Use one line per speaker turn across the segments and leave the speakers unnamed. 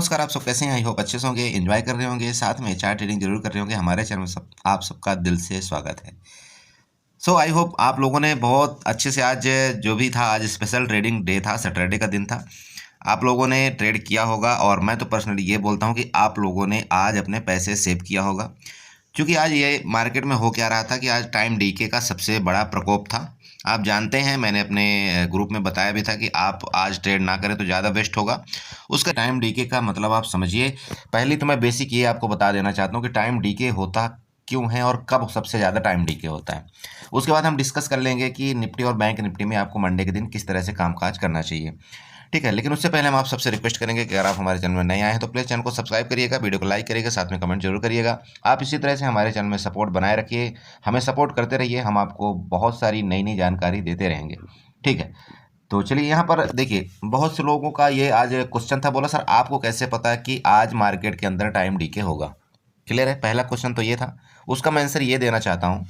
नमस्कार, आप सब कैसे हैं? आई होप अच्छे से होंगे, एंजॉय कर रहे होंगे, साथ में चार्ट ट्रेडिंग जरूर कर रहे होंगे। हमारे चैनल में आप सबका दिल से स्वागत है। आई होप आप लोगों ने बहुत अच्छे से आज जो भी था, आज स्पेशल ट्रेडिंग डे था, सैटरडे का दिन था। आप लोगों ने ट्रेड किया होगा और मैं तो पर्सनली ये बोलता हूँ कि आप लोगों ने आज अपने पैसे सेव किया होगा, क्योंकि आज ये मार्केट में हो क्या रहा था कि आज टाइम डीके का सबसे बड़ा प्रकोप था। आप जानते हैं, मैंने अपने ग्रुप में बताया भी था कि आप आज ट्रेड ना करें तो ज़्यादा बेस्ट होगा। उसका टाइम डीके का मतलब आप समझिए। पहले तो मैं बेसिक ये आपको बता देना चाहता हूँ कि टाइम डीके होता क्यों है और कब सबसे ज़्यादा टाइम डीके होता है। उसके बाद हम डिस्कस कर लेंगे कि निफ्टी और बैंक निफ्टी में आपको मंडे के दिन किस तरह से कामकाज करना चाहिए, ठीक है। लेकिन उससे पहले हम आप सबसे रिक्वेस्ट करेंगे कि अगर आप हमारे चैनल में नए आए हैं तो प्लीज़ चैनल को सब्सक्राइब करिएगा, वीडियो को लाइक करिएगा, साथ में कमेंट जरूर करिएगा। आप इसी तरह से हमारे चैनल में सपोर्ट बनाए रखिए, हमें सपोर्ट करते रहिए, हम आपको बहुत सारी नई नई जानकारी देते रहेंगे, ठीक है। तो चलिए यहाँ पर देखिए, बहुत से लोगों का ये आज क्वेश्चन था, बोला सर आपको कैसे पता कि आज मार्केट के अंदर टाइम डीके होगा। क्लियर है, पहला क्वेश्चन तो ये था। उसका मैं आंसर ये देना चाहता हूँ।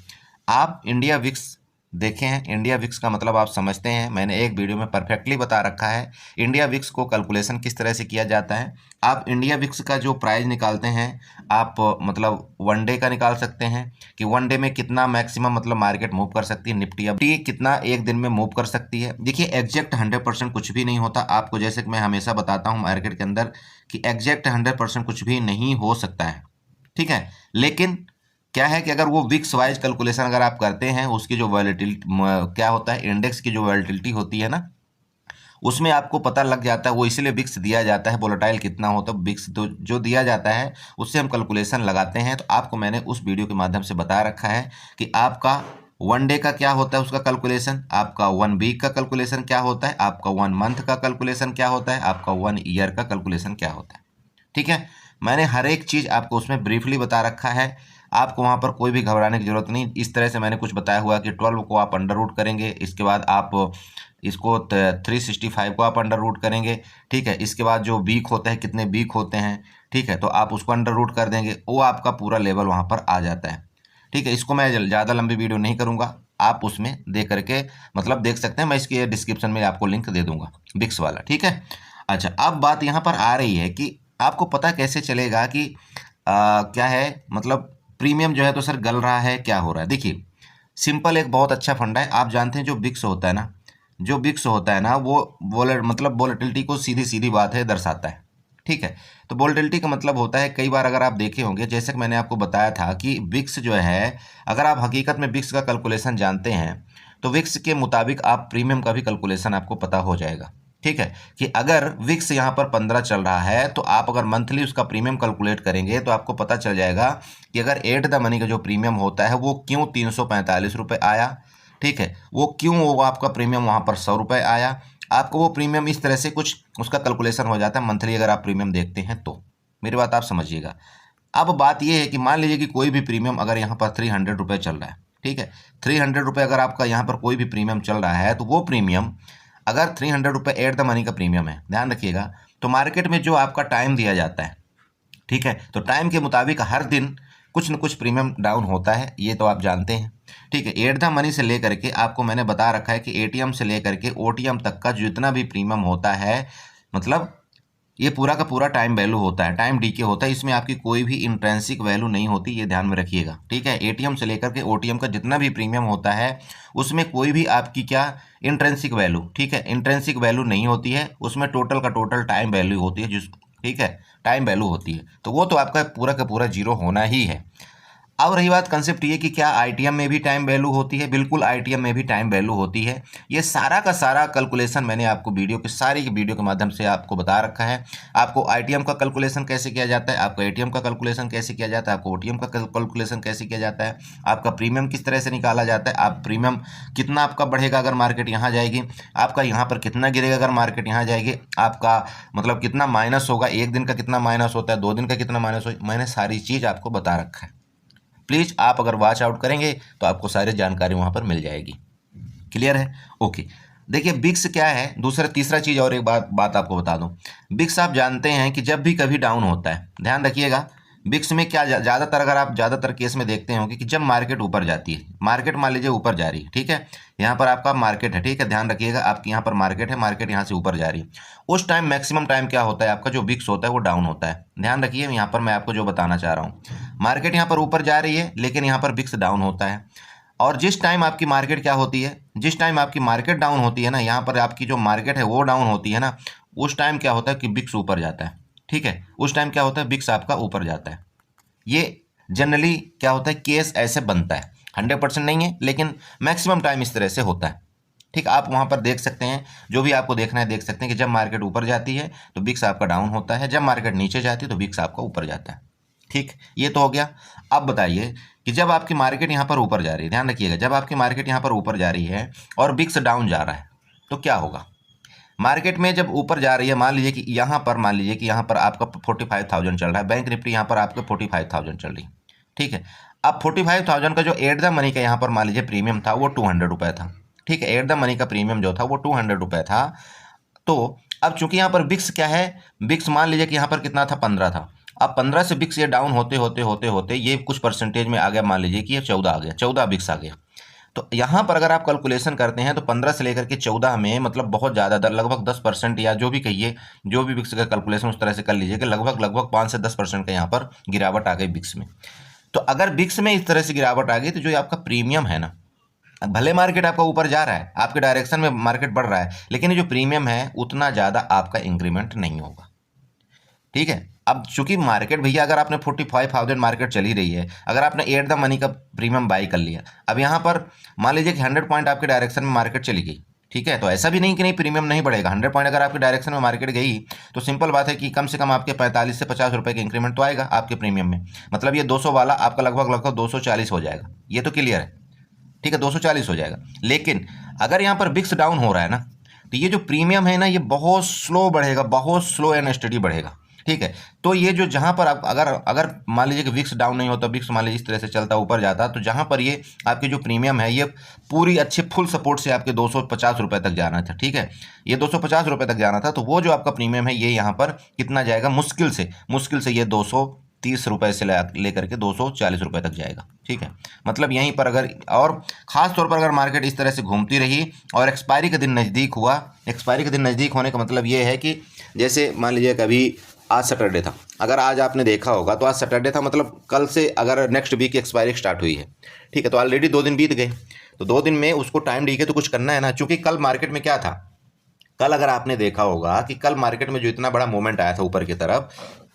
आप इंडिया विक्स देखे हैं, इंडिया विक्स का मतलब आप समझते हैं, मैंने एक वीडियो में परफेक्टली बता रखा है इंडिया विक्स को कैलकुलेशन किस तरह से किया जाता है। आप इंडिया विक्स का जो प्राइस निकालते हैं, आप मतलब वन डे का निकाल सकते हैं कि वन डे में कितना मैक्सिमम मतलब मार्केट मूव कर सकती है, निफ्टी कितना एक दिन में मूव कर सकती है। देखिए एग्जैक्ट 100% कुछ भी नहीं होता आपको, जैसे कि मैं हमेशा बताता हूँ मार्केट के अंदर कि एग्जैक्ट 100% कुछ भी नहीं हो सकता है, ठीक है। लेकिन क्या है कि अगर वो विक्स वाइज कैलकुलेशन अगर आप करते हैं, उसकी जो वॉलेटिलिटी क्या होता है, इंडेक्स की जो वॉलेटिलिटी होती है ना, उसमें आपको पता लग जाता है। वो इसलिए विक्स दिया जाता है, वोलेटाइल कितना होता है विक्स तो जो दिया जाता है उससे हम कैलकुलेशन लगाते हैं। तो आपको मैंने उस वीडियो के माध्यम से बता रखा है कि आपका वन डे का क्या होता है उसका कैलकुलेशन, आपका वन वीक का कैलकुलेशन क्या होता है, आपका वन मंथ का कैलकुलेशन क्या होता है, आपका वन ईयर का कैलकुलेशन क्या होता है, ठीक है। मैंने हर एक चीज़ आपको उसमें ब्रीफली बता रखा है, आपको वहाँ पर कोई भी घबराने की जरूरत नहीं। इस तरह से मैंने कुछ बताया हुआ कि 12 को आप अंडर रूट करेंगे, इसके बाद आप इसको 365 को आप अंडर रूट करेंगे, ठीक है। इसके बाद जो वीक होते हैं, कितने वीक होते हैं, ठीक है, तो आप उसको अंडर रूट कर देंगे, वो आपका पूरा लेवल वहाँ पर आ जाता है, ठीक है। इसको मैं ज़्यादा लंबी वीडियो नहीं करूँगा, आप उसमें दे करके मतलब देख सकते हैं, मैं इसके डिस्क्रिप्शन में आपको लिंक दे दूंगा बिक्स वाला, ठीक है। अच्छा, अब बात यहाँ पर आ रही है कि आपको पता कैसे चलेगा कि क्या है मतलब प्रीमियम जो है तो सर गल रहा है, क्या हो रहा है। देखिए सिंपल एक बहुत अच्छा फंडा है, आप जानते हैं जो बिक्स होता है ना, जो बिक्स होता है ना वो मतलब वोलेटिलिटी को सीधी सीधी बात है दर्शाता है, ठीक है। तो वोलेटिलिटी का मतलब होता है, कई बार अगर आप देखे होंगे, जैसे कि मैंने आपको बताया था कि विक्स जो है, अगर आप हकीकत में विक्स का कैलकुलेशन जानते हैं तो विक्स के मुताबिक आप प्रीमियम का भी कैलकुलेशन आपको पता हो जाएगा, ठीक है। कि अगर विक्स यहाँ पर 15 चल रहा है तो आप अगर मंथली उसका प्रीमियम कैलकुलेट करेंगे तो आपको पता चल जाएगा कि अगर एट द मनी का जो प्रीमियम होता है वो क्यों 345 रुपये आया, ठीक है। वो क्यों वो आपका प्रीमियम वहाँ पर 100 रुपये आया, आपको वो प्रीमियम इस तरह से कुछ उसका कैलकुलेशन हो जाता है मंथली, अगर आप प्रीमियम देखते हैं तो। मेरी बात आप समझिएगा। अब बात यह है कि मान लीजिए कि कोई भी प्रीमियम अगर यहाँ पर 300 रुपये चल रहा है, ठीक है, 300 रुपये अगर आपका यहाँ पर कोई भी प्रीमियम चल रहा है तो वो प्रीमियम अगर 300 रुपये एट द मनी का प्रीमियम है, ध्यान रखिएगा, तो मार्केट में जो आपका टाइम दिया जाता है, ठीक है, तो टाइम के मुताबिक हर दिन कुछ न कुछ प्रीमियम डाउन होता है, ये तो आप जानते हैं, ठीक है। एट द मनी से लेकर के आपको मैंने बता रखा है कि एटीएम से लेकर के ओटीएम तक का जितना भी प्रीमियम होता है, मतलब ये पूरा का पूरा टाइम वैल्यू होता है, टाइम डीके होता है, इसमें आपकी कोई भी इंट्रेंसिक वैल्यू नहीं होती, ये ध्यान में रखिएगा, ठीक है। एटीएम से लेकर के ओटीएम का जितना भी प्रीमियम होता है उसमें कोई भी आपकी क्या इंट्रेंसिक वैल्यू, ठीक है, इंट्रेंसिक वैल्यू नहीं होती है, उसमें टोटल का टोटल टाइम वैल्यू होती है, जिस ठीक है, टाइम वैल्यू होती है, तो वो तो आपका पूरा का पूरा जीरो होना ही है। अब रही बात कंसेप्ट ये कि क्या आईटीएम में भी टाइम वैल्यू होती है, बिल्कुल आईटीएम में भी टाइम वैल्यू होती है। ये सारा का सारा कैलकुलेशन मैंने आपको सारी वीडियो के माध्यम से आपको बता रखा है। आपको आईटीएम का कैलकुलेशन कैसे किया जाता है, आपका एटीएम का कैलकुलेशन कैसे किया जाता है, आपको ओटीएम का कैलकुलेशन कैसे किया जाता है, आपका प्रीमियम किस तरह से निकाला जाता है, आप प्रीमियम कितना आपका बढ़ेगा अगर मार्केट यहाँ जाएगी, आपका यहाँ पर कितना गिरेगा अगर मार्केट यहाँ जाएगी, आपका मतलब कितना माइनस होगा, एक दिन का कितना माइनस होता है, 2 दिन का कितना माइनस हो, मैंने सारी चीज़ आपको बता रखा है। प्लीज़ आप अगर वॉच आउट करेंगे तो आपको सारी जानकारी वहाँ पर मिल जाएगी। क्लियर है, ओके। देखिए बिक्स क्या है, दूसरा तीसरा चीज़ और एक बात आपको बता दूं, बिक्स आप जानते हैं कि जब भी कभी डाउन होता है, ध्यान रखिएगा, बिक्स में क्या ज़्यादातर अगर आप ज़्यादातर केस में देखते होंगे कि जब मार्केट ऊपर जाती है, मार्केट मान लीजिए ऊपर जा रही है, ठीक है, यहाँ पर आपका मार्केट है, ठीक है, ध्यान रखिएगा, आपकी यहाँ पर मार्केट है, मार्केट यहाँ से ऊपर जा रही है, उस टाइम मैक्सिमम टाइम क्या होता है, आपका जो बिक्स होता है वो डाउन होता है। ध्यान रखिए, यहाँ पर मैं आपको जो बताना चाह रहा हूँ, मार्केट यहाँ पर ऊपर जा रही है लेकिन यहाँ पर बिक्स डाउन होता है। और जिस टाइम आपकी मार्केट क्या होती है, जिस टाइम आपकी मार्केट डाउन होती है ना, यहाँ पर आपकी जो मार्केट है वो डाउन होती है ना, उस टाइम क्या होता है कि बिक्स ऊपर जाता है, ठीक है, उस टाइम क्या होता है, बिक्स आपका ऊपर जाता है। ये जनरली क्या होता है, केस ऐसे बनता है, 100% नहीं है लेकिन मैक्सिमम टाइम इस तरह से होता है। ठीक, आप वहाँ पर देख सकते हैं, जो भी आपको देखना है देख सकते हैं कि जब मार्केट ऊपर जाती है तो बिक्स आपका डाउन होता है, जब मार्केट नीचे जाती है तो बिक्स आपका ऊपर जाता है। ठीक, ये तो हो गया। अब बताइए कि जब आपकी मार्केट यहाँ पर ऊपर जा रही है, ध्यान रखिएगा, जब आपकी मार्केट यहाँ पर ऊपर जा रही है और बिक्स डाउन जा रहा है तो क्या होगा। मार्केट में जब ऊपर जा रही है, मान लीजिए कि यहाँ पर आपका 45,000 चल रहा है, बैंक निफ्टी यहाँ पर आपके 45,000 चल रही है, ठीक है। अब 45,000 का जो एट द मनी का यहाँ पर मान लीजिए प्रीमियम था वो 200 रुपये था, ठीक है, एट द मनी का प्रीमियम जो था वो 200 रुपये था। तो अब चूंकि यहाँ पर बिक्स क्या है, बिक्स मान लीजिए कि यहाँ पर कितना था, 15 था। अब 15 से बिक्स ये डाउन होते होते होते होते ये कुछ परसेंटेज में आ गया, मान लीजिए कि ये 14 आ गया, 14 बिक्स आ गया। तो यहाँ पर अगर आप कैलकुलेशन करते हैं तो 15 से लेकर के 14 में मतलब बहुत ज़्यादा लगभग 10% या जो भी कहिए, जो भी बिक्स का कैलकुलेशन उस तरह से कर लीजिए कि लगभग 5 से 10% का यहाँ पर गिरावट आ गई बिक्स में। तो अगर बिक्स में इस तरह से गिरावट आ गई तो जो आपका प्रीमियम है ना, भले मार्केट आपका ऊपर जा रहा है, आपके डायरेक्शन में मार्केट बढ़ रहा है, लेकिन ये जो प्रीमियम है उतना ज़्यादा आपका इंक्रीमेंट नहीं होगा, ठीक है। अब चूंकि मार्केट भैया अगर आपने 45,000 मार्केट चली रही है, अगर आपने एट द मनी का प्रीमियम बाई कर लिया, अब यहाँ पर मान लीजिए कि 100 पॉइंट आपके डायरेक्शन में मार्केट चली गई, ठीक है, तो ऐसा भी नहीं कि नहीं प्रीमियम नहीं बढ़ेगा, 100 पॉइंट अगर आपके डायरेक्शन में मार्केट गई तो सिंपल बात है कि कम से कम आपके 45 से 50 रुपये का इंक्रीमेंट तो आएगा आपके प्रीमियम में, मतलब ये 200 वाला आपका लगभग 240 हो जाएगा, ये तो क्लियर है, ठीक है, 240 हो जाएगा। लेकिन अगर यहाँ पर बिक्स डाउन हो रहा है ना, तो ये जो प्रीमियम है ना ये बहुत स्लो बढ़ेगा, बहुत स्लो एंड स्टडी बढ़ेगा, ठीक है। तो ये जो जहाँ पर आप अगर मान लीजिए कि विक्स डाउन नहीं होता, विक्स मान लीजिए इस तरह से चलता ऊपर जाता, तो जहाँ पर ये आपकी जो प्रीमियम है ये पूरी अच्छे फुल सपोर्ट से आपके 250 रुपये तक जाना था, ठीक है, ये 250 रुपये तक जाना था, तो वो जो आपका प्रीमियम है ये यहाँ पर कितना जाएगा, मुश्किल से ये 230 रुपये से लेकर के 240 रुपये तक जाएगा, ठीक है। मतलब यहीं पर अगर, और ख़ास तौर पर अगर मार्केट इस तरह से घूमती रही और एक्सपायरी का दिन नज़दीक हुआ, एक्सपायरी का दिन नज़दीक होने का मतलब ये है कि जैसे मान लीजिए कभी आज सैटरडे था, अगर आज आपने देखा होगा तो आज सैटरडे था, मतलब कल से अगर नेक्स्ट वीक की एक्सपायरी स्टार्ट हुई है, ठीक है, तो ऑलरेडी 2 दिन बीत गए, तो 2 दिन में उसको टाइम डी के तो कुछ करना है ना। चूंकि कल मार्केट में क्या था, कल अगर आपने देखा होगा कि कल मार्केट में जो इतना बड़ा मूवमेंट आया था ऊपर की तरफ,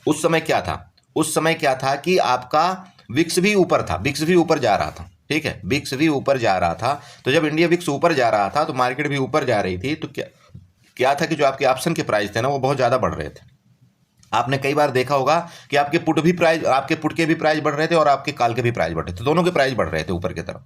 उस समय क्या था कि आपका विक्स भी ऊपर था, विक्स भी ऊपर जा रहा था, ठीक है, विक्स भी ऊपर जा रहा था। तो जब इंडिया विक्स ऊपर जा रहा था तो मार्केट भी ऊपर जा रही थी, तो क्या था कि जो आपके ऑप्शन के प्राइस थे ना वो बहुत ज़्यादा बढ़ रहे थे। आपने कई बार देखा होगा कि आपके पुट के भी प्राइस बढ़ रहे थे और आपके कॉल के भी प्राइस बढ़ रहे थे, दोनों के प्राइस बढ़ रहे थे ऊपर की तरफ,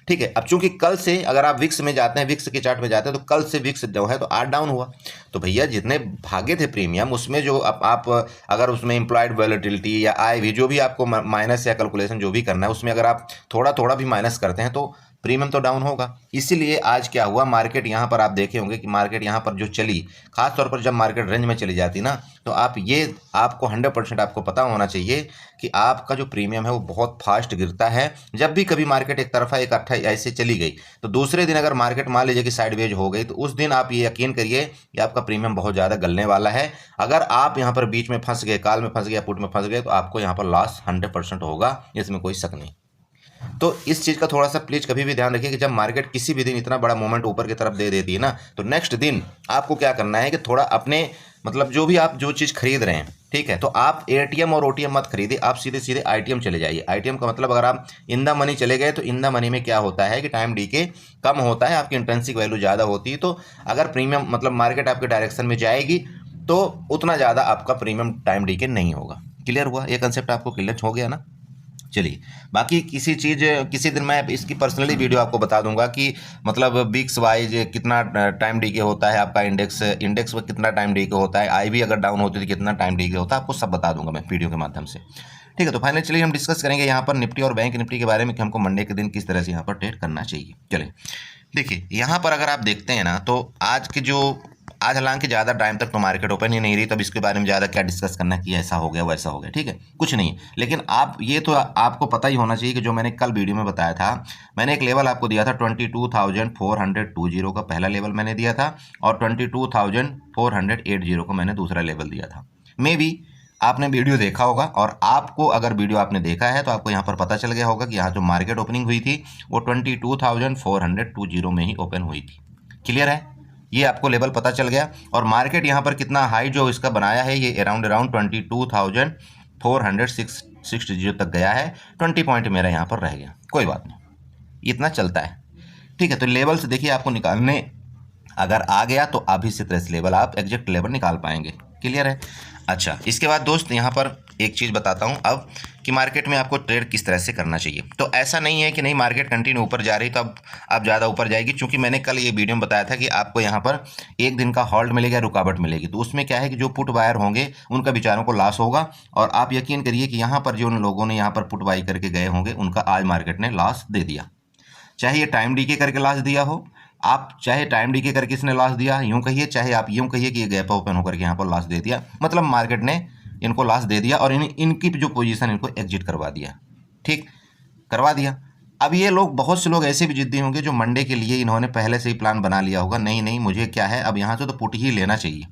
ठीक है। अब चूंकि कल से अगर आप विक्स में जाते हैं, विक्स के चार्ट में जाते हैं, तो कल से विक्स जो है तो आज डाउन हुआ, तो भैया जितने भागे थे प्रीमियम उसमें जो आप अगर उसमें इम्प्लॉयड वॉलेटिलिटी या आई भी जो भी आपको माइनस या कैलकुलेशन जो भी करना है उसमें अगर आप थोड़ा भी माइनस करते हैं तो प्रीमियम तो डाउन होगा। इसीलिए आज क्या हुआ, मार्केट यहाँ पर आप देखे होंगे कि मार्केट यहाँ पर जो चली, खास तौर पर जब मार्केट रेंज में चली जाती ना, तो आपको 100% आपको पता होना चाहिए कि आपका जो प्रीमियम है वो बहुत फास्ट गिरता है। जब भी कभी मार्केट एक तरफा इकट्ठा ऐसे चली गई तो दूसरे दिन अगर मार्केट मान लीजिए कि साइडवेज हो गई तो उस दिन आप ये यकीन करिए कि आपका प्रीमियम बहुत ज़्यादा गलने वाला है। अगर आप यहाँ पर बीच में फंस गए, कॉल में फंस गए, पुट में फंस गए, तो आपको यहाँ पर लॉस 100% होगा, इसमें कोई शक नहीं। तो इस चीज़ का थोड़ा सा प्लीज कभी भी ध्यान रखिए कि जब मार्केट किसी भी दिन इतना बड़ा मोमेंट ऊपर की तरफ दे देती है ना, तो नेक्स्ट दिन आपको क्या करना है कि थोड़ा अपने मतलब जो भी आप जो चीज़ खरीद रहे हैं, ठीक है, तो आप एटीएम और ओटीएम मत खरीदिए, आप सीधे सीधे आईटीएम चले जाइए। आईटीएम का मतलब अगर आप इन द मनी चले गए तो इन द मनी में क्या होता है कि टाइम डी के कम होता है, आपकी इंट्रिंसिक वैल्यू ज़्यादा होती है, तो अगर प्रीमियम मतलब मार्केट आपके डायरेक्शन में जाएगी तो उतना ज़्यादा आपका प्रीमियम टाइम डी के नहीं होगा। क्लियर हुआ, ये कंसेप्ट आपको क्लियर हो गया ना। चलिए, बाकी किसी दिन मैं इसकी पर्सनली वीडियो आपको बता दूंगा कि मतलब बिक्स वाइज कितना टाइम डी के होता है, आपका इंडेक्स में कितना टाइम डी के होता है, आई भी अगर डाउन होती है तो कितना टाइम डी के होता है, आपको सब बता दूंगा मैं वीडियो के माध्यम से, ठीक है। तो फाइनली चलिए हम डिस्कस करेंगे यहाँ पर निफ्टी और बैंक निफ्टी के बारे में कि हमको मंडे के दिन किस तरह से यहाँ पर ट्रेड करना चाहिए। चलिए देखिए, यहाँ पर अगर आप देखते हैं ना तो आज हालांकि ज़्यादा टाइम तक तो मार्केट ओपन ही नहीं रही, तब इसके बारे में ज़्यादा क्या डिस्कस करना कि ऐसा हो गया वैसा हो गया, ठीक है, कुछ नहीं। लेकिन आप ये तो आपको पता ही होना चाहिए कि जो मैंने कल वीडियो में बताया था, मैंने एक लेवल आपको दिया था 22,420 का पहला लेवल मैंने दिया था, और 22,480 का मैंने दूसरा लेवल दिया था। मे बी आपने वीडियो देखा होगा, और आपको अगर वीडियो आपने देखा है तो आपको यहाँ पर पता चल गया होगा कि यहाँ जो मार्केट ओपनिंग हुई थी वो 22,420 में ही ओपन हुई थी। क्लियर है, ये आपको लेवल पता चल गया। और मार्केट यहाँ पर कितना हाई जो इसका बनाया है, ये अराउंड 22,460 तक गया है। 20 पॉइंट मेरा यहाँ पर रह गया, कोई बात नहीं, इतना चलता है, ठीक है। तो लेवल से देखिए आपको निकालने अगर आ गया तो आप इसी तरह से लेवल आप एग्जैक्ट लेवल निकाल पाएंगे। क्लियर है। अच्छा, इसके बाद दोस्त यहाँ पर एक चीज़ बताता हूँ अब कि मार्केट में आपको ट्रेड किस तरह से करना चाहिए। तो ऐसा नहीं है कि नहीं मार्केट कंटिन्यू ऊपर जा रही तो अब ज़्यादा ऊपर जाएगी, क्योंकि मैंने कल ये वीडियो में बताया था कि आपको यहाँ पर एक दिन का हॉल्ट मिलेगा, रुकावट मिलेगी। तो उसमें क्या है कि जो पुट बायर होंगे उनका बेचारों को लॉस होगा, और आप यकीन करिए कि यहाँ पर जो उन लोगों ने यहाँ पर पुट बाई करके गए होंगे उनका आज मार्केट ने लॉस दे दिया। चाहे ये टाइम डीके करके लॉस दिया हो, आप चाहे टाइम डीके करके इसने लॉस दिया यूं कहिए, चाहे आप यूं कहिए कि ये गैप ओपन होकर के यहाँ पर लॉस दे दिया, मतलब मार्केट ने इनको लॉस दे दिया और इनकी जो पोजीशन इनको एग्जिट करवा दिया, ठीक करवा दिया। अब ये लोग, बहुत से लोग ऐसे भी जिद्दी होंगे जो मंडे के लिए इन्होंने पहले से ही प्लान बना लिया होगा, नहीं नहीं मुझे क्या है अब यहाँ से तो पुट ही लेना चाहिए,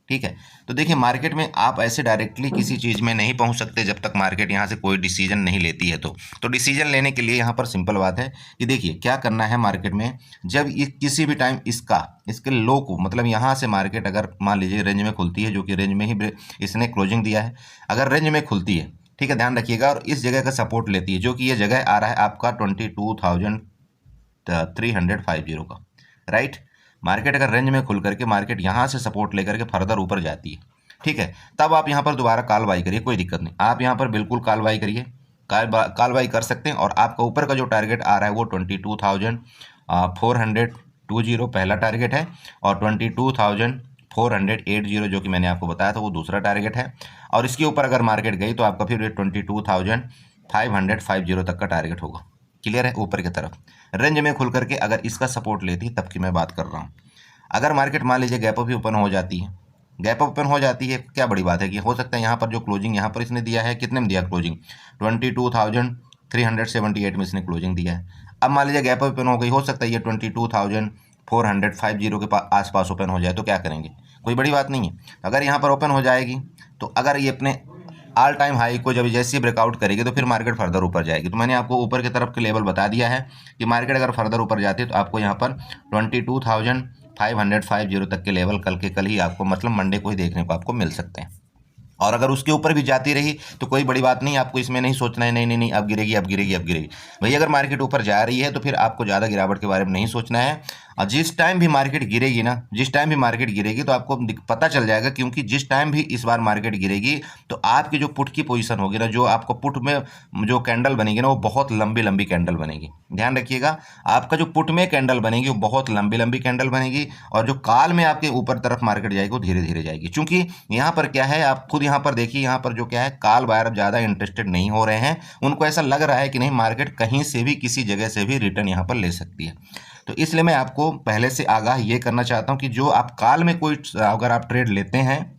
ठीक है। तो देखिए मार्केट में आप ऐसे डायरेक्टली किसी चीज़ में नहीं पहुंच सकते जब तक मार्केट यहाँ से कोई डिसीजन नहीं लेती है। तो डिसीजन लेने के लिए यहाँ पर सिंपल बात है कि देखिए क्या करना है मार्केट में, जब ये किसी भी टाइम इसके लो को, मतलब यहाँ से मार्केट अगर मान लीजिए रेंज में खुलती है, जो कि रेंज में ही इसने क्लोजिंग दिया है, अगर रेंज में खुलती है, ठीक है, ध्यान रखिएगा, और इस जगह का सपोर्ट लेती है, जो कि ये जगह आ रहा है आपका 22,350 का, राइट। मार्केट अगर रेंज में खुल करके मार्केट यहाँ से सपोर्ट लेकर के फर्दर ऊपर जाती है, ठीक है, तब आप यहाँ पर दोबारा कॉल बाई करिए, कोई दिक्कत नहीं, आप यहाँ पर बिल्कुल कॉल बाई करिए, कॉल बाई कर सकते हैं। और आपका ऊपर का जो टारगेट आ रहा है वो 22,420 पहला टारगेट है, और 22,480 जो कि मैंने आपको बताया था वो दूसरा टारगेट है। और इसके ऊपर अगर मार्केट गई तो आपका फिर 22,550 तक का टारगेट होगा। क्लियर है, ऊपर की तरफ रेंज में खुल करके अगर इसका सपोर्ट लेती तब की मैं बात कर रहा हूँ। अगर मार्केट मान लीजिए गैप अप ओपन हो जाती है, गैप ओपन हो जाती है, क्या बड़ी बात है कि हो सकता है यहाँ पर जो क्लोजिंग यहाँ पर इसने दिया है, कितने में दिया क्लोजिंग, 22,378 में इसने क्लोजिंग दिया है। अब मान लीजिए गैप ओपन हो गई, हो सकता है ये 22,450 के आसपास ओपन हो जाए, तो क्या करेंगे, कोई बड़ी बात नहीं है। अगर यहाँ पर ओपन हो जाएगी तो अगर ये अपने ऑल टाइम हाई को जब जैसे ब्रेकआउट करेगी तो फिर मार्केट फर्दर ऊपर जाएगी। तो मैंने आपको ऊपर की तरफ के लेवल बता दिया है कि मार्केट अगर फर्दर ऊपर जाती है तो आपको यहाँ पर 22,550 तक के लेवल कल ही आपको, मतलब मंडे को ही देखने को आपको मिल सकते हैं। और अगर उसके ऊपर भी जाती रही तो कोई बड़ी बात नहीं, आपको इसमें नहीं सोचना है नहीं नहीं नहीं अब गिरेगी अब गिरेगी अब गिरेगी। भाई अगर मार्केट ऊपर जा रही है तो फिर आपको ज़्यादा गिरावट के बारे में नहीं सोचना है। और जिस टाइम भी मार्केट गिरेगी ना, जिस टाइम भी मार्केट गिरेगी तो आपको पता चल जाएगा, क्योंकि जिस टाइम भी इस बार मार्केट गिरेगी तो आपकी जो पुट की पोजीशन होगी ना, जो आपको पुट में जो कैंडल बनेगी ना वो बहुत लंबी लंबी कैंडल बनेगी। ध्यान रखिएगा, आपका जो पुट में कैंडल बनेगी वो बहुत लंबी लंबी कैंडल बनेगी, और जो काल में आपके ऊपर तरफ मार्केट जाएगी वो धीरे धीरे जाएगी। क्योंकि यहाँ पर क्या है, आप खुद यहाँ पर देखिए, यहाँ पर जो क्या है, काल बायर ज़्यादा इंटरेस्टेड नहीं हो रहे हैं, उनको ऐसा लग रहा है कि नहीं मार्केट कहीं से भी किसी जगह से भी रिटर्न यहाँ पर ले सकती है। तो इसलिए मैं आपको पहले से आगाह ये करना चाहता हूँ कि जो आप काल में कोई अगर आप ट्रेड लेते हैं,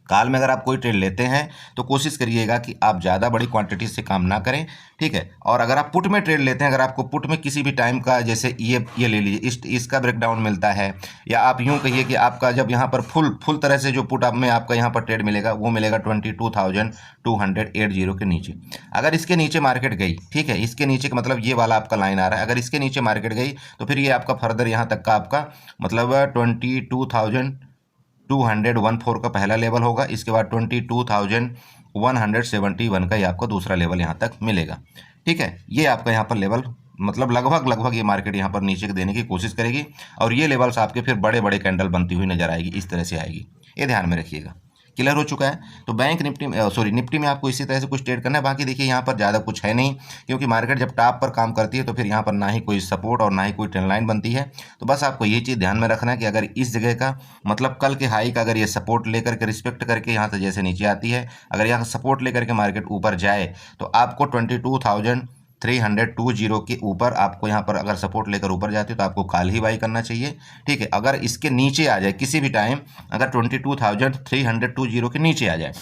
काल में अगर आप कोई ट्रेड लेते हैं तो कोशिश करिएगा कि आप ज़्यादा बड़ी क्वांटिटी से काम ना करें, ठीक है। और अगर आप पुट में ट्रेड लेते हैं, अगर आपको पुट में किसी भी टाइम का, जैसे ये ले लीजिए, इसका ब्रेकडाउन मिलता है, या आप यूँ कहिए कि आपका जब यहाँ पर फुल तरह से जो पुट आप में आपका यहाँ पर ट्रेड मिलेगा वो मिलेगा 22,280 के नीचे। अगर इसके नीचे मार्केट गई, ठीक है, इसके नीचे का मतलब ये वाला आपका लाइन आ रहा है, अगर इसके नीचे मार्केट गई तो फिर ये आपका फर्दर यहाँ तक का आपका मतलब 22,214 का पहला लेवल होगा। इसके बाद 22,171 का ये आपको दूसरा लेवल यहाँ तक मिलेगा, ठीक है। ये आपका यहाँ पर लेवल, मतलब लगभग ये मार्केट यहाँ पर नीचे देने की कोशिश करेगी, और ये लेवल्स आपके फिर बड़े बड़े कैंडल बनती हुई नजर आएगी, इस तरह से आएगी, ये ध्यान में रखिएगा। क्लियर हो चुका है। तो बैंक निफ्टी में आपको इसी तरह से कुछ ट्रेड करना है। बाकी देखिए यहाँ पर ज़्यादा कुछ है नहीं, क्योंकि मार्केट जब टॉप पर काम करती है तो फिर यहाँ पर ना ही कोई सपोर्ट और ना ही कोई ट्रेंड लाइन बनती है। तो बस आपको ये चीज़ ध्यान में रखना है कि अगर इस जगह का, मतलब कल के हाई का, अगर ये सपोर्ट लेकर के रिस्पेक्ट करके यहाँ से जैसे नीचे आती है, अगर यहाँ सपोर्ट लेकर के मार्केट ऊपर जाए तो आपको 22,000 320 के ऊपर आपको यहाँ पर अगर सपोर्ट लेकर ऊपर जाते हो तो आपको कल ही बाई करना चाहिए। ठीक है, अगर इसके नीचे आ जाए किसी भी टाइम, अगर 22,320 के नीचे आ जाए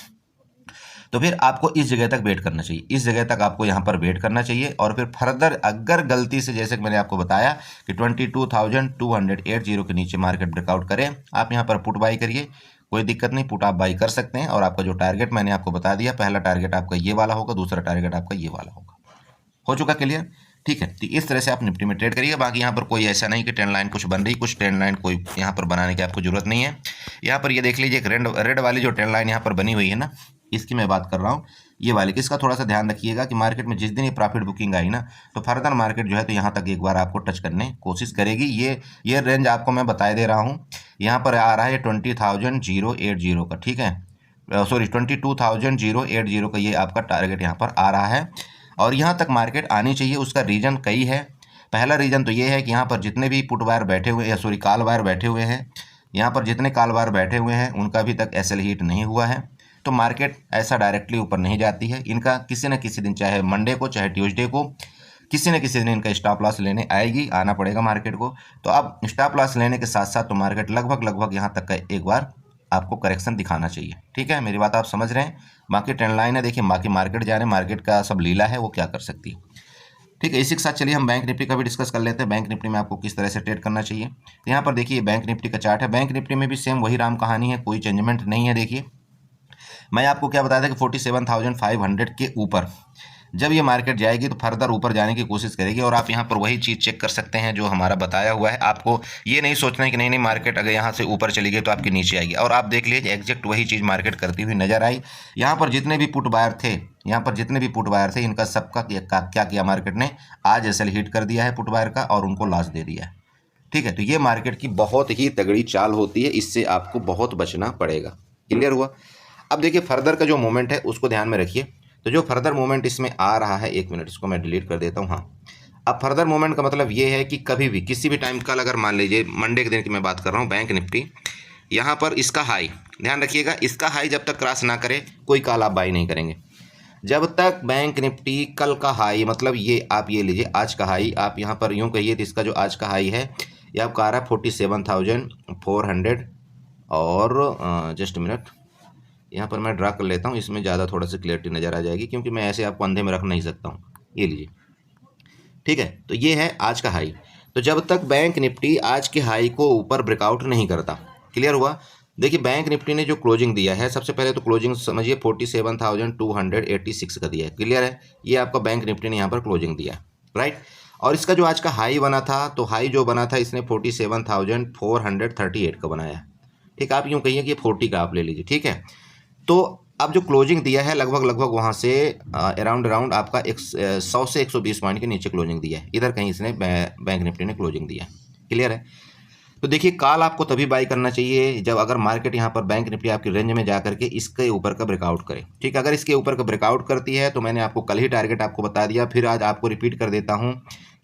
तो फिर आपको इस जगह तक वेट करना चाहिए, इस जगह तक आपको यहाँ पर वेट करना चाहिए। और फिर फर्दर अगर गलती से, जैसे कि मैंने आपको बताया कि 22,280 के नीचे मार्केट ब्रेकआउट करे, आप यहाँ पर पुट बाई करिए, कोई दिक्कत नहीं, पुट आप बाई कर सकते हैं। और आपका जो टारगेट मैंने आपको बता दिया, पहला टारगेट आपका ये वाला होगा, दूसरा टारगेट आपका ये वाला होगा। हो चुका क्लियर? ठीक है, तो इस तरह से आप निफ्टी में ट्रेड करिए। बाकी यहाँ पर कोई ऐसा नहीं कि ट्रेंड लाइन कुछ बन रही, कुछ ट्रेंड लाइन कोई यहाँ पर बनाने की आपको जरूरत नहीं है। यहाँ पर ये देख लीजिए, एक रेड वाली जो ट्रेंड लाइन यहाँ पर बनी हुई है ना, इसकी मैं बात कर रहा हूँ, ये वाली। इसका थोड़ा सा ध्यान रखिएगा कि मार्केट में जिस दिन ये प्रॉफिट बुकिंग आई ना, तो फर्दर मार्केट जो है तो यहाँ तक एक बार आपको टच करने कोशिश करेगी। ये रेंज आपको मैं बता दे रहा हूँ, यहाँ पर आ रहा है 20,080 का। ठीक है, सॉरी 22,080 का ये आपका टारगेट यहाँ पर आ रहा है। और यहाँ तक मार्केट आनी चाहिए, उसका रीज़न कई है। पहला रीज़न तो ये है कि यहाँ पर जितने भी पुट वायर बैठे हुए या सॉरी कॉल वायर बैठे हुए हैं, यहाँ पर जितने कॉल वायर बैठे हुए हैं उनका अभी तक एसएल हिट नहीं हुआ है, तो मार्केट ऐसा डायरेक्टली ऊपर नहीं जाती है। इनका किसी न किसी दिन, चाहे मंडे को चाहे ट्यूसडे को, किसी न किसी दिन इनका स्टॉप लॉस लेने आएगी, आना पड़ेगा मार्केट को। तो अब स्टॉप लॉस लेने के साथ साथ तो मार्केट लगभग यहाँ तक का एक बार आपको करेक्शन दिखाना चाहिए। ठीक है, मेरी बात आप समझ रहे हैं? बाकी ट्रेंड लाइन है, देखिए बाकी मार्केट जा रहे हैं, मार्केट का सब लीला है, वो क्या कर सकती है। ठीक है, इसी के साथ चलिए हम बैंक निफ्टी का भी डिस्कस कर लेते हैं। बैंक निफ्टी में आपको किस तरह से ट्रेड करना चाहिए। तो यहाँ पर देखिए बैंक निफ्टी का चार्ट है, बैंक निफ्टी में भी सेम वही राम कहानी है, कोई चेंजमेंट नहीं है। देखिए मैं आपको क्या बताया था कि 47,500 के ऊपर जब ये मार्केट जाएगी तो फर्दर ऊपर जाने की कोशिश करेगी। और आप यहाँ पर वही चीज़ चेक कर सकते हैं जो हमारा बताया हुआ है। आपको ये नहीं सोचना है कि नहीं मार्केट अगर यहाँ से ऊपर चली गई तो आपकी नीचे आएगी। और आप देख लीजिए एग्जैक्ट वही चीज़ मार्केट करती हुई नजर आई। यहाँ पर जितने भी पुट बायर थे, इनका सबका क्या किया मार्केट ने, आज एसएल हिट कर दिया है पुट बायर का और उनको लॉस दे दिया है। ठीक है, तो ये मार्केट की बहुत ही तगड़ी चाल होती है, इससे आपको बहुत बचना पड़ेगा। क्लियर हुआ? अब देखिए फर्दर का जो मोमेंट है उसको ध्यान में रखिए। तो जो फर्दर मोमेंट इसमें आ रहा है, एक मिनट इसको मैं डिलीट कर देता हूँ। हाँ, अब फर्दर मोमेंट का मतलब ये है कि कभी भी किसी भी टाइम, कल अगर मान लीजिए मंडे के दिन की मैं बात कर रहा हूँ, बैंक निफ्टी यहाँ पर इसका हाई, ध्यान रखिएगा, इसका हाई जब तक क्रॉस ना करे कोई कॉल आप बाई नहीं करेंगे। जब तक बैंक निफ्टी कल का हाई, मतलब ये आप ये लीजिए आज का हाई, आप यहाँ पर यूँ कहिए तो इसका जो आज का हाई है ये आपका आ रहा है 47,400। और जस्ट मिनट यहाँ पर मैं ड्रा कर लेता हूँ, इसमें ज़्यादा थोड़ा सा क्लियरिटी नज़र आ जाएगी, क्योंकि मैं ऐसे आपको अंधे में रख नहीं सकता हूँ। ये लीजिए, ठीक है, तो ये है आज का हाई। तो जब तक बैंक निफ्टी आज के हाई को ऊपर ब्रेकआउट नहीं करता, क्लियर हुआ? देखिए बैंक निफ्टी ने जो क्लोजिंग दिया है, सबसे पहले तो क्लोजिंग समझिए 47,286 का दिया है। क्लियर है? ये आपका बैंक निफ्टी ने यहाँ पर क्लोजिंग दिया है, राइट। और इसका जो आज का हाई बना था, तो हाई जो बना था इसने 47,438 का बनाया। ठीक, आप यूँ कहिए कि 40 का आप ले लीजिए। ठीक है, तो अब जो क्लोजिंग दिया है लगभग वहाँ से अराउंड आपका 100 से 120 पॉइंट के नीचे क्लोजिंग दिया है। इधर कहीं इसने बैंक निफ्टी ने क्लोजिंग दिया है। क्लियर है? तो देखिए कॉल आपको तभी बाई करना चाहिए जब अगर मार्केट यहाँ पर बैंक निफ्टी आपकी रेंज में जा करके इसके ऊपर का ब्रेकआउट करे। ठीक, अगर इसके ऊपर का ब्रेकआउट करती है तो मैंने आपको कल ही टारगेट आपको बता दिया, फिर आज आपको रिपीट कर देता हूँ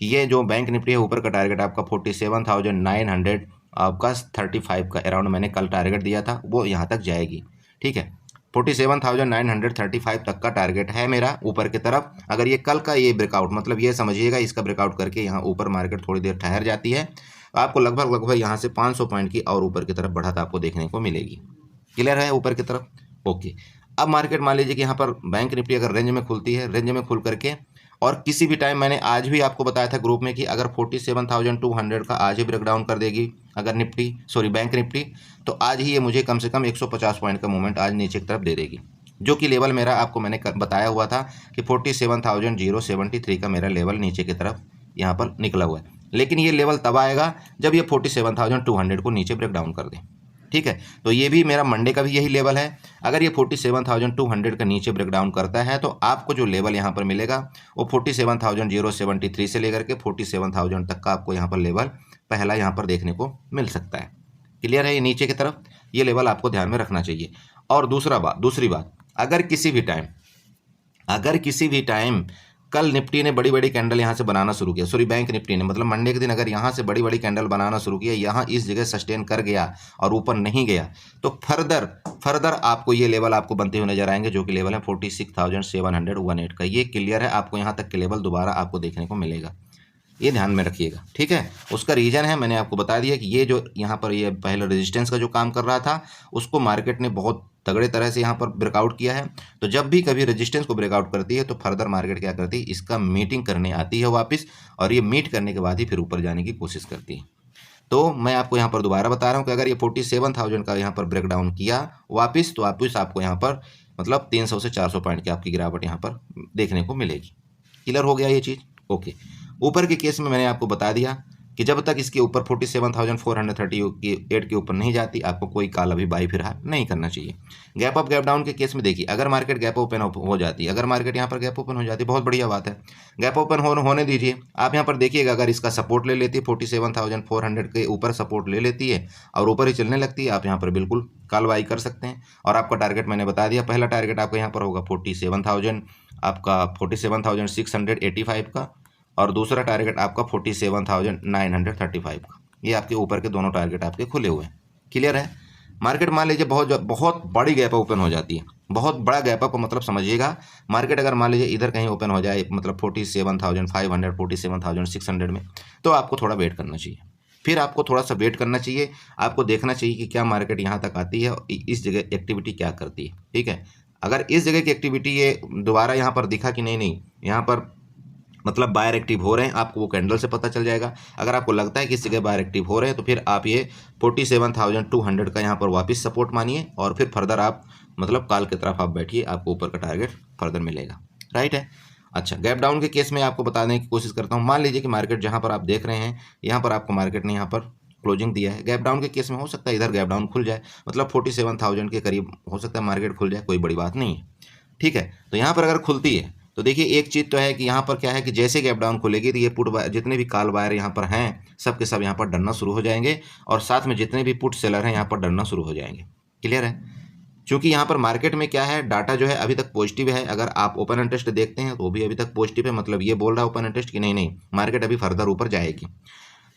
कि ये जो बैंक निफ्टी है ऊपर का टारगेट आपका 47,900 आपका 35 का अराउंड मैंने कल टारगेट दिया था, वो यहाँ तक जाएगी। ठीक है, 47,935 तक का टारगेट है मेरा ऊपर की तरफ। अगर ये कल का ये ब्रेकआउट, मतलब ये समझिएगा इसका ब्रेकआउट करके यहाँ ऊपर मार्केट थोड़ी देर ठहर जाती है, आपको लगभग यहाँ से 500 पॉइंट की और ऊपर की तरफ बढ़त आपको देखने को मिलेगी। क्लियर है? ऊपर की तरफ, ओके। अब मार्केट मान लीजिए कि यहाँ पर बैंक निफ्टी अगर रेंज में खुलती है, रेंज में खुल करके और किसी भी टाइम, मैंने आज भी आपको बताया था ग्रुप में कि अगर 47,200 का आज ही ब्रेकडाउन कर देगी अगर बैंक निफ्टी, तो आज ही ये मुझे कम से कम 150 पॉइंट का मूवमेंट आज नीचे की तरफ दे देगी, जो कि लेवल मेरा आपको मैंने बताया हुआ था कि 47,073 का मेरा लेवल नीचे की तरफ यहाँ पर निकला हुआ है। लेकिन ये लेवल तब आएगा जब ये 47,200 को नीचे ब्रेक डाउन कर दे। ठीक है, तो ये भी मेरा मंडे का भी यही लेवल है। अगर ये 47,200 का नीचे ब्रेक डाउन करता है तो आपको जो लेवल यहाँ पर मिलेगा वो 47,073 से लेकर के 47,000 तक का आपको यहाँ पर लेवल पहला यहाँ पर देखने को मिल सकता है। क्लियर है? ये नीचे की तरफ ये लेवल आपको ध्यान में रखना चाहिए। और दूसरी बात, अगर किसी भी टाइम कल निफ्टी ने बड़ी बड़ी कैंडल यहाँ से बनाना शुरू किया, सॉरी बैंक निफ्टी ने, मतलब मंडे के दिन अगर यहाँ से बड़ी बड़ी कैंडल बनाना शुरू किया, यहाँ इस जगह सस्टेन कर गया और ऊपर नहीं गया, तो फर्दर आपको ये लेवल आपको बनते हुए नजर आएंगे, जो कि लेवल है 46,718 का। ये क्लियर है, आपको यहाँ तक के लेवल दोबारा आपको देखने को मिलेगा, ये ध्यान में रखिएगा, ठीक है। उसका रीज़न है, मैंने आपको बता दिया कि ये जो यहाँ पर ये पहले रेजिस्टेंस का जो काम कर रहा था, उसको मार्केट ने बहुत तगड़े तरह से यहाँ पर ब्रेकआउट किया है। तो जब भी कभी रेजिस्टेंस को ब्रेकआउट करती है तो फर्दर मार्केट क्या करती है, इसका मीटिंग करने आती है वापस, और ये मीट करने के बाद ही फिर ऊपर जाने की कोशिश करती है। तो मैं आपको यहाँ पर दोबारा बता रहा हूँ कि अगर ये 47,000 का यहाँ पर ब्रेकडाउन किया वापस, तो वापस आपको यहाँ पर मतलब 300 से 400 पॉइंट की आपकी गिरावट यहाँ पर देखने को मिलेगी। क्लियर हो गया ये चीज़? ओके। ऊपर के केस में मैंने आपको बता दिया कि जब तक इसके ऊपर 47,438 के ऊपर नहीं जाती, आपको कोई कॉल अभी बाई फिलहाल नहीं करना चाहिए। गैप अप गैप डाउन के केस में देखिए, अगर मार्केट गैप ओपन हो जाती है, अगर मार्केट यहाँ पर गैप ओपन हो जाती है, बहुत बढ़िया बात है, गैप ओपन होने दीजिए। आप यहाँ पर देखिएगा, अगर इसका सपोर्ट ले लेती है 47,400 के ऊपर सपोर्ट ले लेती है और ऊपर ही चलने लगती है, आप यहाँ पर बिल्कुल कॉल बाई कर सकते हैं। और आपका टारगेट मैंने बता दिया, पहला टारगेट आपका यहाँ पर होगा 47,000, आपका 47,685 का, और दूसरा टारगेट आपका 47,935 का। ये आपके ऊपर के दोनों टारगेट आपके खुले हुए हैं। क्लियर है? मार्केट मान लीजिए बहुत बड़ी गैप ओपन हो जाती है, बहुत बड़ा गैप अप मतलब समझिएगा, मार्केट अगर मान लीजिए इधर कहीं ओपन हो जाए मतलब 47,500 47,600 में, तो आपको थोड़ा वेट करना चाहिए। फिर आपको थोड़ा सा वेट करना चाहिए, आपको देखना चाहिए कि क्या मार्केट यहाँ तक आती है, इस जगह एक्टिविटी क्या करती है, ठीक है। अगर इस जगह की एक्टिविटी ये दोबारा यहाँ पर दिखा कि नहीं यहाँ पर मतलब बायर एक्टिव हो रहे हैं, आपको वो कैंडल से पता चल जाएगा। अगर आपको लगता है कि इस जगह बायर एक्टिव हो रहे हैं, तो फिर आप ये 47,200 का यहाँ पर वापस सपोर्ट मानिए, और फिर फर्दर आप मतलब कॉल की तरफ आप बैठिए, आपको ऊपर का टारगेट फर्दर मिलेगा। राइट है? अच्छा, गैप डाउन के केस में आपको बताने की कोशिश करता हूँ। मान लीजिए कि मार्केट जहाँ पर आप देख रहे हैं, यहाँ पर आपको मार्केट ने यहाँ पर क्लोजिंग दिया है। गैप डाउन के केस में हो सकता है इधर गैप डाउन खुल जाए, मतलब 47,000 के करीब हो सकता है मार्केट खुल जाए, कोई बड़ी बात नहीं है, ठीक है। तो यहाँ पर अगर खुलती है तो देखिए, एक चीज़ तो है कि यहाँ पर क्या है कि जैसे गैप डाउन खुलेगी तो ये पुट जितने भी कॉल बायर यहाँ पर हैं, सब के सब यहाँ पर डरना शुरू हो जाएंगे, और साथ में जितने भी पुट सेलर हैं यहाँ पर डरना शुरू हो जाएंगे। क्लियर है? क्योंकि यहाँ पर मार्केट में क्या है, डाटा जो है अभी तक पॉजिटिव है। अगर आप ओपन इंटरेस्ट देखते हैं तो वो भी अभी तक पॉजिटिव है, मतलब ये बोल रहा है ओपन इंटरेस्ट कि नहीं मार्केट अभी फर्दर ऊपर जाएगी।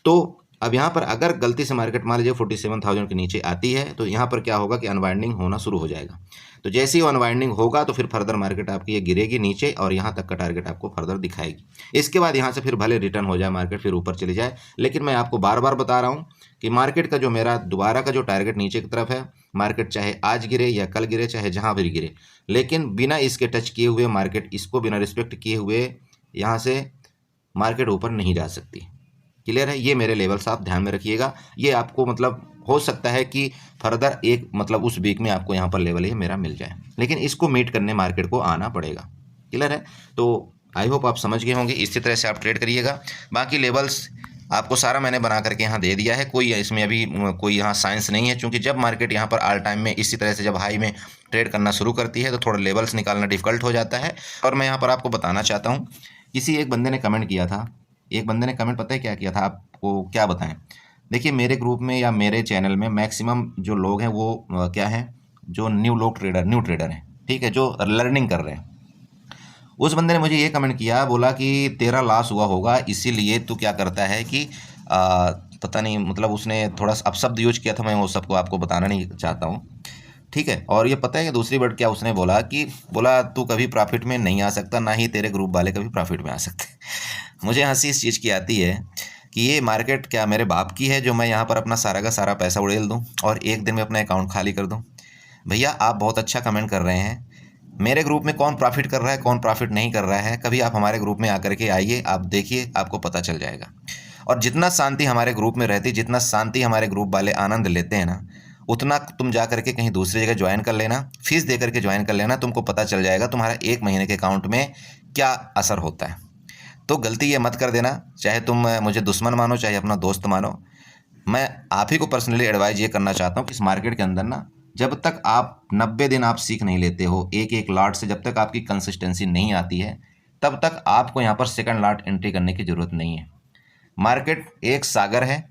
तो अब यहाँ पर अगर गलती से मार्केट मान लीजिए 47,000 के नीचे आती है, तो यहाँ पर क्या होगा कि अनवाइंडिंग होना शुरू हो जाएगा। तो जैसे ही अनवाइंडिंग होगा तो फिर फर्दर मार्केट आपकी ये गिरेगी नीचे, और यहाँ तक का टारगेट आपको फर्दर दिखाएगी। इसके बाद यहाँ से फिर भले रिटर्न हो जाए मार्केट, फिर ऊपर चली जाए, लेकिन मैं आपको बार बार बता रहा हूँ कि मार्केट का जो मेरा दोबारा का जो टारगेट नीचे की तरफ है, मार्केट चाहे आज गिरे या कल गिरे, चाहे जहाँ भी गिरे, लेकिन बिना इसके टच किए हुए मार्केट, इसको बिना रिस्पेक्ट किए हुए यहाँ से मार्केट ऊपर नहीं जा सकती। क्लियर है? ये मेरे लेवल्स आप ध्यान में रखिएगा। ये आपको मतलब हो सकता है कि फर्दर एक मतलब उस वीक में आपको यहाँ पर लेवल ये मेरा मिल जाए, लेकिन इसको मीट करने मार्केट को आना पड़ेगा। क्लियर है? तो आई होप आप समझ गए होंगे, इसी तरह से आप ट्रेड करिएगा। बाकी लेवल्स आपको सारा मैंने बना करके यहाँ दे दिया है, कोई इसमें अभी कोई यहाँ साइंस नहीं है, क्योंकि जब मार्केट यहाँ पर ऑल टाइम में इसी तरह से जब हाई में ट्रेड करना शुरू करती है तो थोड़ा लेवल्स निकालना डिफिकल्ट हो जाता है। और मैं यहाँ पर आपको बताना चाहता हूँ, किसी एक बंदे ने कमेंट किया था, एक बंदे ने कमेंट पता है क्या किया था, आपको क्या बताएं। देखिए, मेरे ग्रुप में या मेरे चैनल में मैक्सिमम जो लोग हैं वो क्या हैं, जो न्यू ट्रेडर हैं, ठीक है, जो लर्निंग कर रहे हैं। उस बंदे ने मुझे ये कमेंट किया, बोला कि तेरा लॉस हुआ होगा, इसीलिए तू क्या करता है कि पता नहीं, मतलब उसने थोड़ा अपशब्द यूज किया था, मैं वो सबको आपको बताना नहीं चाहता हूँ, ठीक है। और ये पता है कि दूसरी वर्ड क्या उसने बोला कि बोला तू कभी प्रॉफिट में नहीं आ सकता, ना ही तेरे ग्रुप वाले कभी प्रॉफिट में आ सकते। मुझे हंसी इस चीज़ की आती है कि ये मार्केट क्या मेरे बाप की है जो मैं यहाँ पर अपना सारा का सारा पैसा उड़ेल दूँ और एक दिन में अपना अकाउंट खाली कर दूँ। भैया, आप बहुत अच्छा कमेंट कर रहे हैं, मेरे ग्रुप में कौन प्रॉफिट कर रहा है कौन प्रॉफिट नहीं कर रहा है, कभी आप हमारे ग्रुप में आकर के आइए, आप देखिए, आपको पता चल जाएगा। और जितना शांति हमारे ग्रुप में रहती, जितना शांति हमारे ग्रुप वाले आनंद लेते हैं ना, उतना तुम जा करके कहीं दूसरी जगह ज्वाइन कर लेना, फीस दे करके ज्वाइन कर लेना, तुमको पता चल जाएगा तुम्हारा एक महीने के अकाउंट में क्या असर होता है। तो गलती ये मत कर देना, चाहे तुम मुझे दुश्मन मानो चाहे अपना दोस्त मानो। मैं आप ही को पर्सनली एडवाइज ये करना चाहता हूँ कि इस मार्केट के अंदर ना, जब तक आप 90 दिन आप सीख नहीं लेते हो एक एक लॉट से, जब तक आपकी कंसिस्टेंसी नहीं आती है, तब तक आपको यहाँ पर सेकंड लॉट एंट्री करने की ज़रूरत नहीं है। मार्केट एक सागर है,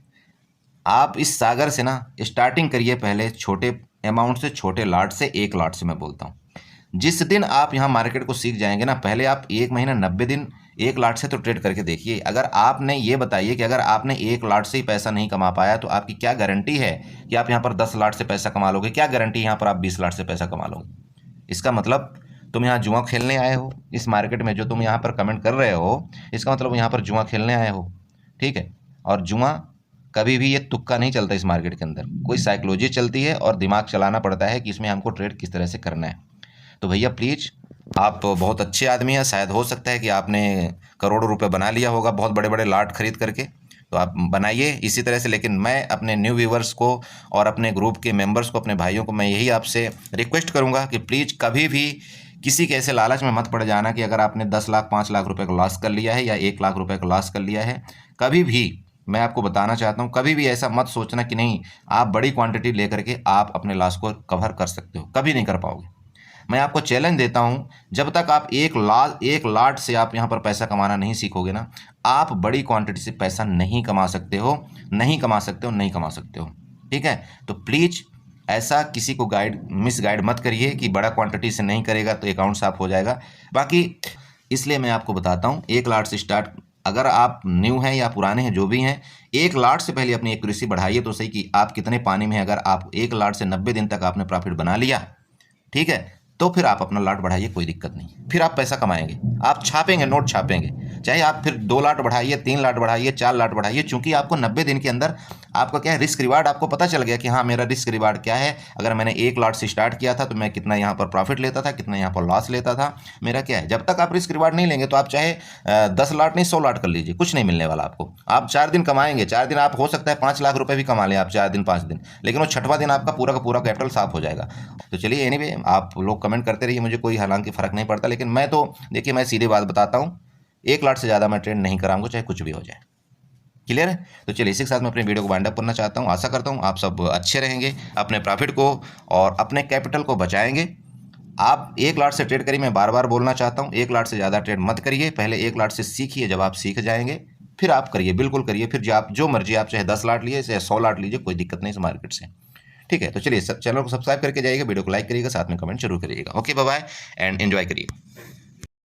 आप इस सागर से ना स्टार्टिंग करिए, पहले छोटे अमाउंट से, छोटे लॉट से, एक लॉट से मैं बोलता हूँ। जिस दिन आप यहाँ मार्केट को सीख जाएंगे ना, पहले आप 1 महीना 90 दिन 1 लाट से तो ट्रेड करके देखिए। अगर आपने ये बताइए कि अगर आपने 1 लाट से ही पैसा नहीं कमा पाया तो आपकी क्या गारंटी है कि आप यहाँ पर 10 लाट से पैसा कमा लोगे? क्या गारंटी यहाँ पर आप 20 लाट से पैसा कमा लोगे? इसका मतलब तुम यहाँ जुआ खेलने आए हो इस मार्केट में। जो तुम यहाँ पर कमेंट कर रहे हो, इसका मतलब यहाँ पर जुआ खेलने आए हो, ठीक है। और जुआ कभी भी ये तुक्का नहीं चलता इस मार्केट के अंदर, कोई साइकोलॉजी चलती है और दिमाग चलाना पड़ता है कि इसमें हमको ट्रेड किस तरह से करना है। तो भैया प्लीज़, आप बहुत अच्छे आदमी हैं, शायद हो सकता है कि आपने करोड़ों रुपए बना लिया होगा बहुत बड़े बड़े लाट खरीद करके, तो आप बनाइए इसी तरह से। लेकिन मैं अपने न्यू व्यूवर्स को और अपने ग्रुप के मेंबर्स को, अपने भाइयों को, मैं यही आपसे रिक्वेस्ट करूंगा कि प्लीज़ कभी भी किसी के ऐसे लालच में मत पड़ जाना कि अगर आपने 10 लाख 5 लाख रुपए का लॉस कर लिया है या 1 लाख रुपए का लॉस कर लिया है, कभी भी मैं आपको बताना चाहता हूँ, कभी भी ऐसा मत सोचना कि नहीं आप बड़ी क्वांटिटी लेकर के आप अपने लॉस को कवर कर सकते हो। कभी नहीं कर पाओगे। मैं आपको चैलेंज देता हूँ, जब तक आप एक लाट से आप यहाँ पर पैसा कमाना नहीं सीखोगे ना, आप बड़ी क्वांटिटी से पैसा नहीं कमा सकते हो, नहीं कमा सकते हो, नहीं कमा सकते हो, ठीक है। तो प्लीज़ ऐसा किसी को मिस गाइड मत करिए कि बड़ा क्वांटिटी से नहीं करेगा तो अकाउंट साफ हो जाएगा। बाकी इसलिए मैं आपको बताता हूँ, 1 लाट से स्टार्ट, अगर आप न्यू हैं या पुराने हैं जो भी हैं, 1 लाट से पहले अपनी एक्यूरेसी बढ़ाइए तो सही कि आप कितने पानी में, अगर आप 1 लाट से 90 दिन तक आपने प्रॉफिट बना लिया, ठीक है, तो फिर आप अपना लाट बढ़ाइए, कोई दिक्कत नहीं, फिर आप पैसा कमाएंगे, आप छापेंगे, नोट छापेंगे। चाहे आप फिर 2 लाट बढ़ाइए, 3 लाट बढ़ाइए, 4 लाट बढ़ाइए, चूंकि आपको 90 दिन के अंदर आपका क्या है, रिस्क रिवार्ड आपको पता चल गया कि हाँ मेरा रिस्क रिवार्ड क्या है। अगर मैंने 1 लाट से स्टार्ट किया था तो मैं कितना यहाँ पर प्रॉफिट लेता था, कितना यहाँ पर लॉस लेता था, मेरा क्या है। जब तक आप रिस्क रिवार्ड नहीं लेंगे तो आप चाहे 10 लाट नहीं 100 लाट कर लीजिए, कुछ नहीं मिलने वाला आपको। आप 4 दिन कमाएंगे, 4 दिन आप हो सकता है 5 लाख रुपए भी कमा लें आप 4 दिन 5 दिन, लेकिन वो 6वां दिन आपका पूरा का पूरा कैपिटल साफ हो जाएगा। तो चलिए एनीवे, आप लोग कमेंट करते रहिए, मुझे कोई हालांकि फ़र्क नहीं पड़ता, लेकिन मैं तो देखिए, मैं सीधी बात बताता हूँ, 1 लाट से ज़्यादा मैं ट्रेड नहीं कराऊंगा, चाहे कुछ भी हो जाए। क्लियर है? तो चलिए इसी के साथ मैं अपने वीडियो को वाइंड अप करना चाहता हूँ। आशा करता हूँ आप सब अच्छे रहेंगे, अपने प्रॉफिट को और अपने कैपिटल को बचाएंगे। आप 1 लाट से ट्रेड करिए, मैं बार बार बोलना चाहता हूँ, 1 लाट से ज़्यादा ट्रेड मत करिए, पहले 1 लाट से सीखिए। जब आप सीख जाएंगे फिर आप करिए, बिल्कुल करिए, फिर जो मर्जी, आप चाहे 10 लाट लीजिए, चाहे 100 लाट लीजिए, कोई दिक्कत नहीं इस मार्केट से, ठीक है। तो चलिए सब चैनल को सब्सक्राइब करके जाइएगा, वीडियो को लाइक करिएगा, साथ में कमेंट जरूर करिएगा। Okay, bye bye and enjoy करिए।